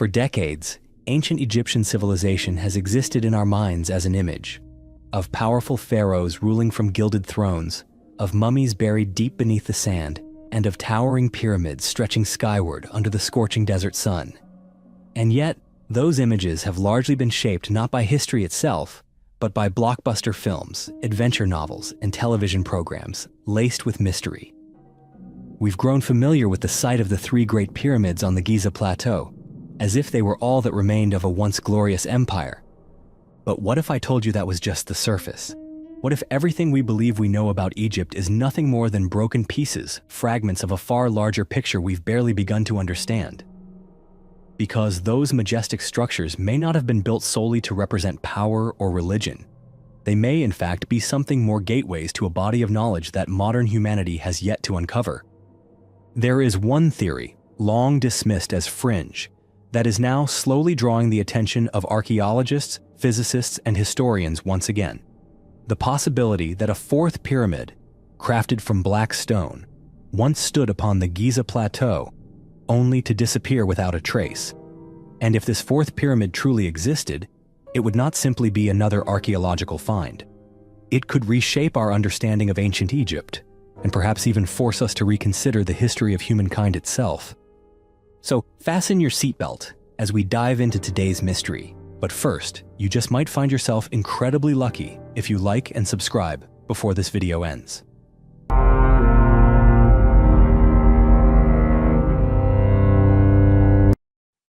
For decades, ancient Egyptian civilization has existed in our minds as an image of powerful pharaohs ruling from gilded thrones, of mummies buried deep beneath the sand, and of towering pyramids stretching skyward under the scorching desert sun. And yet, those images have largely been shaped not by history itself, but by blockbuster films, adventure novels, and television programs laced with mystery. We've grown familiar with the sight of the three great pyramids on the Giza Plateau, as if they were all that remained of a once glorious empire. But what if I told you that was just the surface? What if everything we believe we know about Egypt is nothing more than broken pieces, fragments of a far larger picture we've barely begun to understand? Because those majestic structures may not have been built solely to represent power or religion. They may, in fact, be something more, gateways to a body of knowledge that modern humanity has yet to uncover. There is one theory, long dismissed as fringe, that is now slowly drawing the attention of archaeologists, physicists, and historians once again. The possibility that a fourth pyramid, crafted from black stone, once stood upon the Giza Plateau, only to disappear without a trace. And if this fourth pyramid truly existed, it would not simply be another archaeological find. It could reshape our understanding of ancient Egypt, and perhaps even force us to reconsider the history of humankind itself. So fasten your seatbelt as we dive into today's mystery. But first, you just might find yourself incredibly lucky if you like and subscribe before this video ends.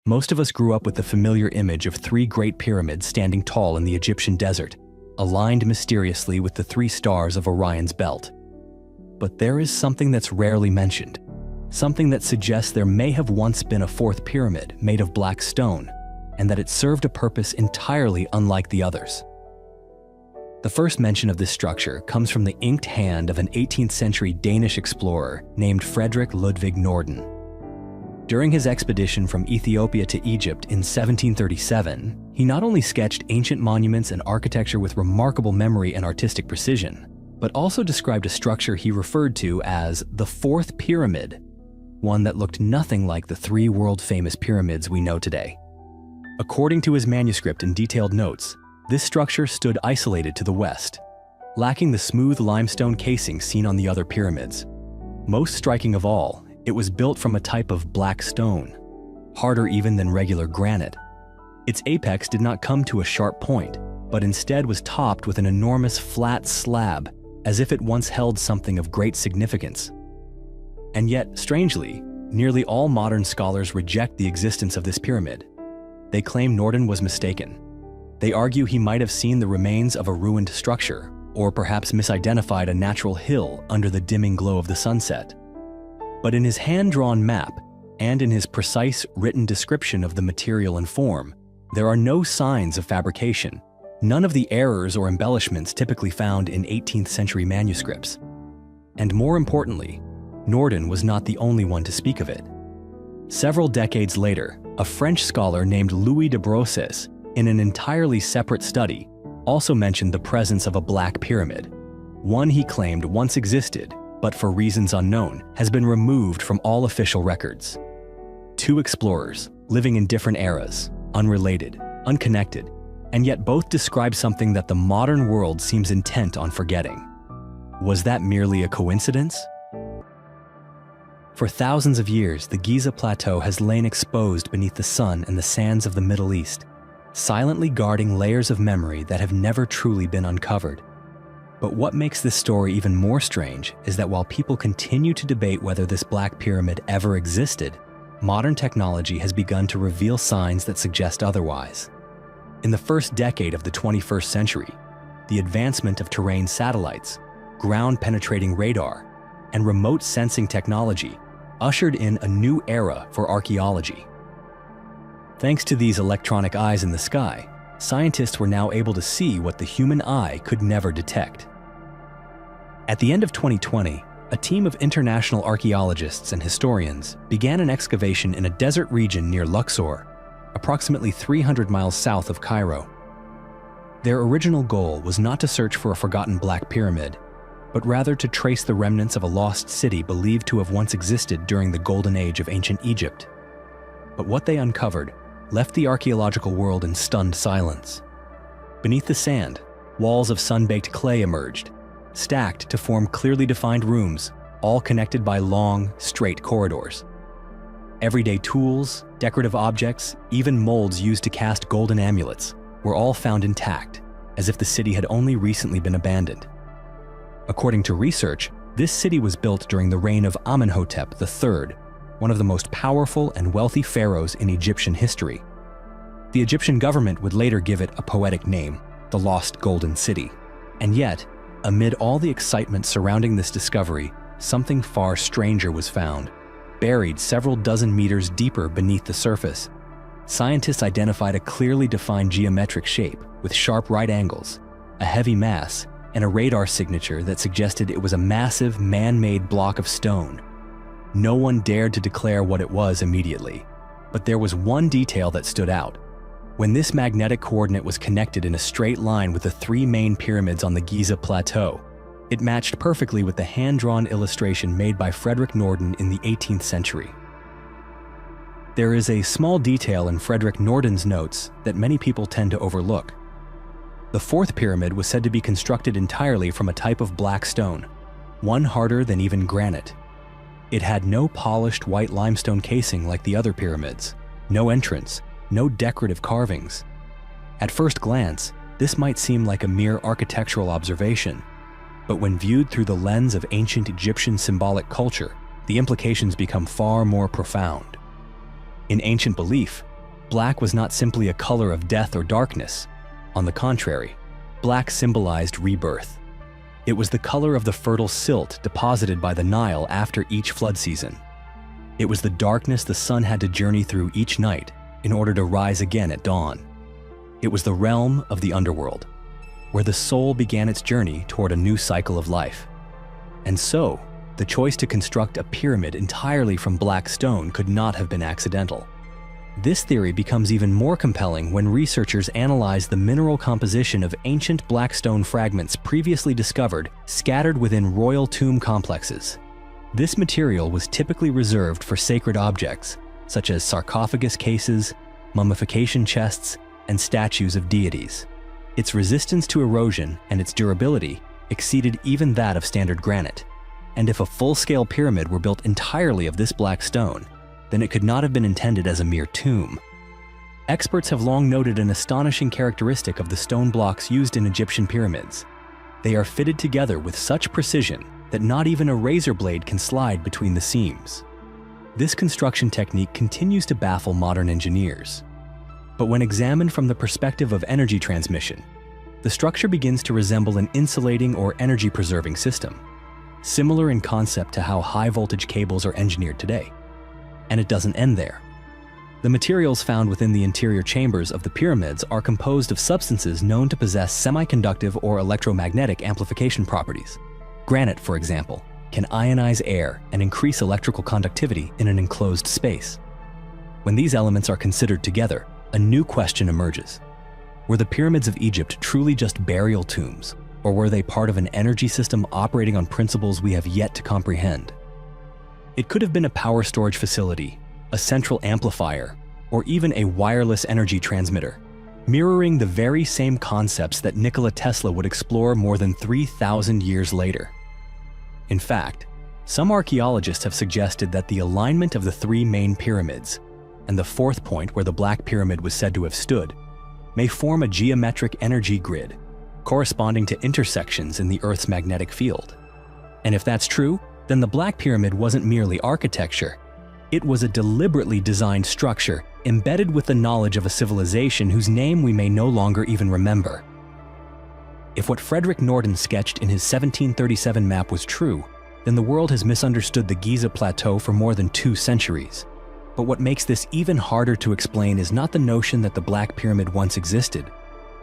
Most of us grew up with the familiar image of three great pyramids standing tall in the Egyptian desert, aligned mysteriously with the three stars of Orion's belt. But there is something that's rarely mentioned, something that suggests there may have once been a fourth pyramid made of black stone, and that it served a purpose entirely unlike the others. The first mention of this structure comes from the inked hand of an 18th century Danish explorer named Frederick Ludvig Norden. During his expedition from Ethiopia to Egypt in 1737, he not only sketched ancient monuments and architecture with remarkable memory and artistic precision, but also described a structure he referred to as the Fourth Pyramid, one that looked nothing like the three world-famous pyramids we know today. According to his manuscript and detailed notes, this structure stood isolated to the west, lacking the smooth limestone casing seen on the other pyramids. Most striking of all, it was built from a type of black stone, harder even than regular granite. Its apex did not come to a sharp point, but instead was topped with an enormous flat slab, as if it once held something of great significance. And yet, strangely, nearly all modern scholars reject the existence of this pyramid. They claim Norden was mistaken. They argue he might have seen the remains of a ruined structure, or perhaps misidentified a natural hill under the dimming glow of the sunset. But in his hand-drawn map, and in his precise written description of the material and form, there are no signs of fabrication, none of the errors or embellishments typically found in 18th century manuscripts. And more importantly, Norden was not the only one to speak of it. Several decades later, a French scholar named Louis de Brosses, in an entirely separate study, also mentioned the presence of a black pyramid, one he claimed once existed, but for reasons unknown, has been removed from all official records. Two explorers, living in different eras, unrelated, unconnected, and yet both describe something that the modern world seems intent on forgetting. Was that merely a coincidence? For thousands of years, the Giza Plateau has lain exposed beneath the sun and the sands of the Middle East, silently guarding layers of memory that have never truly been uncovered. But what makes this story even more strange is that while people continue to debate whether this black pyramid ever existed, modern technology has begun to reveal signs that suggest otherwise. In the first decade of the 21st century, the advancement of terrain satellites, ground-penetrating radar, and remote sensing technology ushered in a new era for archaeology. Thanks to these electronic eyes in the sky, scientists were now able to see what the human eye could never detect. At the end of 2020, a team of international archaeologists and historians began an excavation in a desert region near Luxor, approximately 300 miles south of Cairo. Their original goal was not to search for a forgotten black pyramid, but rather to trace the remnants of a lost city believed to have once existed during the golden age of ancient Egypt. But what they uncovered left the archaeological world in stunned silence. Beneath the sand, walls of sun-baked clay emerged, stacked to form clearly defined rooms, all connected by long, straight corridors. Everyday tools, decorative objects, even molds used to cast golden amulets were all found intact, as if the city had only recently been abandoned. According to research, this city was built during the reign of Amenhotep III, one of the most powerful and wealthy pharaohs in Egyptian history. The Egyptian government would later give it a poetic name, the Lost Golden City. And yet, amid all the excitement surrounding this discovery, something far stranger was found. Buried several dozen meters deeper beneath the surface, scientists identified a clearly defined geometric shape with sharp right angles, a heavy mass, and a radar signature that suggested it was a massive man-made block of stone. No one dared to declare what it was immediately, but there was one detail that stood out. When this magnetic coordinate was connected in a straight line with the three main pyramids on the Giza Plateau, it matched perfectly with the hand-drawn illustration made by Frederick Norden in the 18th century. There is a small detail in Frederick Norden's notes that many people tend to overlook. The fourth pyramid was said to be constructed entirely from a type of black stone, one harder than even granite. It had no polished white limestone casing like the other pyramids, no entrance, no decorative carvings. At first glance, this might seem like a mere architectural observation, but when viewed through the lens of ancient Egyptian symbolic culture, the implications become far more profound. In ancient belief, black was not simply a color of death or darkness. On the contrary, black symbolized rebirth. It was the color of the fertile silt deposited by the Nile after each flood season. It was the darkness the sun had to journey through each night in order to rise again at dawn. It was the realm of the underworld, where the soul began its journey toward a new cycle of life. And so, the choice to construct a pyramid entirely from black stone could not have been accidental. This theory becomes even more compelling when researchers analyze the mineral composition of ancient black stone fragments previously discovered scattered within royal tomb complexes. This material was typically reserved for sacred objects, such as sarcophagus cases, mummification chests, and statues of deities. Its resistance to erosion and its durability exceeded even that of standard granite. And if a full-scale pyramid were built entirely of this black stone, then it could not have been intended as a mere tomb. Experts have long noted an astonishing characteristic of the stone blocks used in Egyptian pyramids. They are fitted together with such precision that not even a razor blade can slide between the seams. This construction technique continues to baffle modern engineers. But when examined from the perspective of energy transmission, the structure begins to resemble an insulating or energy-preserving system, similar in concept to how high-voltage cables are engineered today. And it doesn't end there. The materials found within the interior chambers of the pyramids are composed of substances known to possess semiconductive or electromagnetic amplification properties. Granite, for example, can ionize air and increase electrical conductivity in an enclosed space. When these elements are considered together, a new question emerges. Were the pyramids of Egypt truly just burial tombs, or were they part of an energy system operating on principles we have yet to comprehend? It could have been a power storage facility, a central amplifier, or even a wireless energy transmitter, mirroring the very same concepts that Nikola Tesla would explore more than 3,000 years later. In fact, some archaeologists have suggested that the alignment of the three main pyramids, and the fourth point where the Black Pyramid was said to have stood, may form a geometric energy grid, corresponding to intersections in the Earth's magnetic field. And if that's true, then the Black Pyramid wasn't merely architecture. It was a deliberately designed structure embedded with the knowledge of a civilization whose name we may no longer even remember. If what Frederick Norden sketched in his 1737 map was true, then the world has misunderstood the Giza Plateau for more than 2 centuries. But what makes this even harder to explain is not the notion that the Black Pyramid once existed,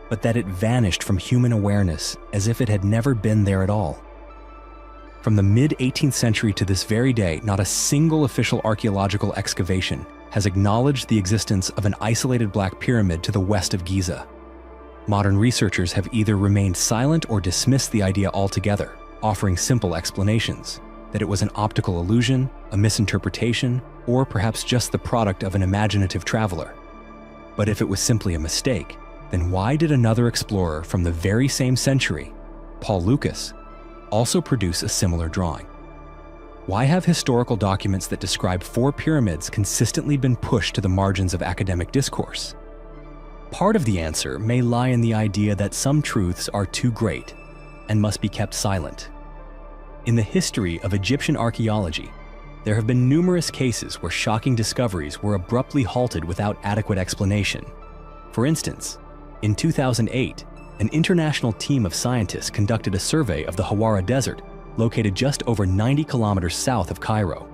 but that it vanished from human awareness as if it had never been there at all. From the mid-18th century to this very day, not a single official archaeological excavation has acknowledged the existence of an isolated Black Pyramid to the west of Giza. Modern researchers have either remained silent or dismissed the idea altogether, offering simple explanations that it was an optical illusion, a misinterpretation, or perhaps just the product of an imaginative traveler. But if it was simply a mistake, then why did another explorer from the very same century, Paul Lucas, also produce a similar drawing? Why have historical documents that describe 4 pyramids consistently been pushed to the margins of academic discourse? Part of the answer may lie in the idea that some truths are too great and must be kept silent. In the history of Egyptian archaeology, there have been numerous cases where shocking discoveries were abruptly halted without adequate explanation. For instance, in 2008, an international team of scientists conducted a survey of the Hawara Desert, located just over 90 kilometers south of Cairo.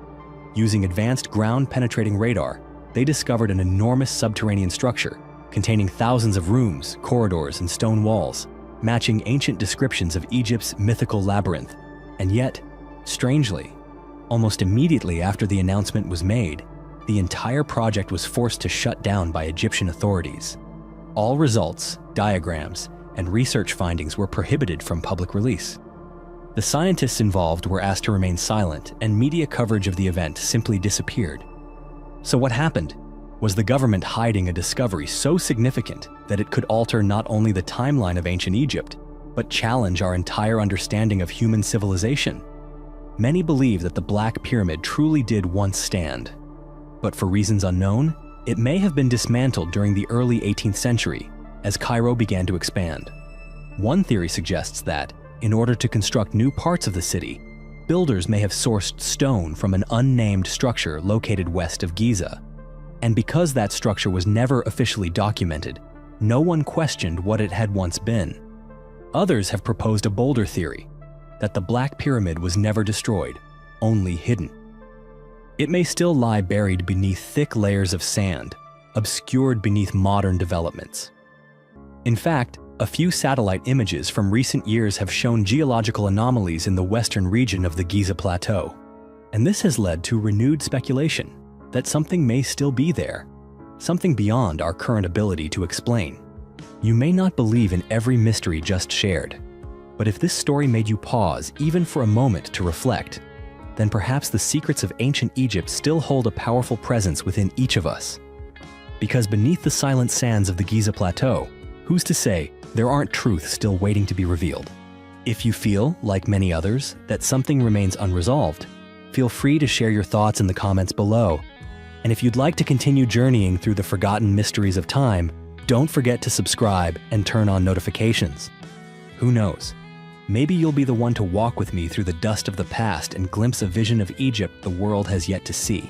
Using advanced ground-penetrating radar, they discovered an enormous subterranean structure containing thousands of rooms, corridors, and stone walls, matching ancient descriptions of Egypt's mythical labyrinth. And yet, strangely, almost immediately after the announcement was made, the entire project was forced to shut down by Egyptian authorities. All results, diagrams, and research findings were prohibited from public release. The scientists involved were asked to remain silent, and media coverage of the event simply disappeared. So what happened? Was the government hiding a discovery so significant that it could alter not only the timeline of ancient Egypt, but challenge our entire understanding of human civilization? Many believe that the Black Pyramid truly did once stand. But for reasons unknown, it may have been dismantled during the early 18th century as Cairo began to expand. One theory suggests that, in order to construct new parts of the city, builders may have sourced stone from an unnamed structure located west of Giza. And because that structure was never officially documented, no one questioned what it had once been. Others have proposed a bolder theory, that the Black Pyramid was never destroyed, only hidden. It may still lie buried beneath thick layers of sand, obscured beneath modern developments. In fact, a few satellite images from recent years have shown geological anomalies in the western region of the Giza Plateau, and this has led to renewed speculation that something may still be there, something beyond our current ability to explain. You may not believe in every mystery just shared, but if this story made you pause even for a moment to reflect, then perhaps the secrets of ancient Egypt still hold a powerful presence within each of us. Because beneath the silent sands of the Giza Plateau, who's to say there aren't truths still waiting to be revealed? If you feel, like many others, that something remains unresolved, feel free to share your thoughts in the comments below. And if you'd like to continue journeying through the forgotten mysteries of time, don't forget to subscribe and turn on notifications. Who knows? Maybe you'll be the one to walk with me through the dust of the past and glimpse a vision of Egypt the world has yet to see.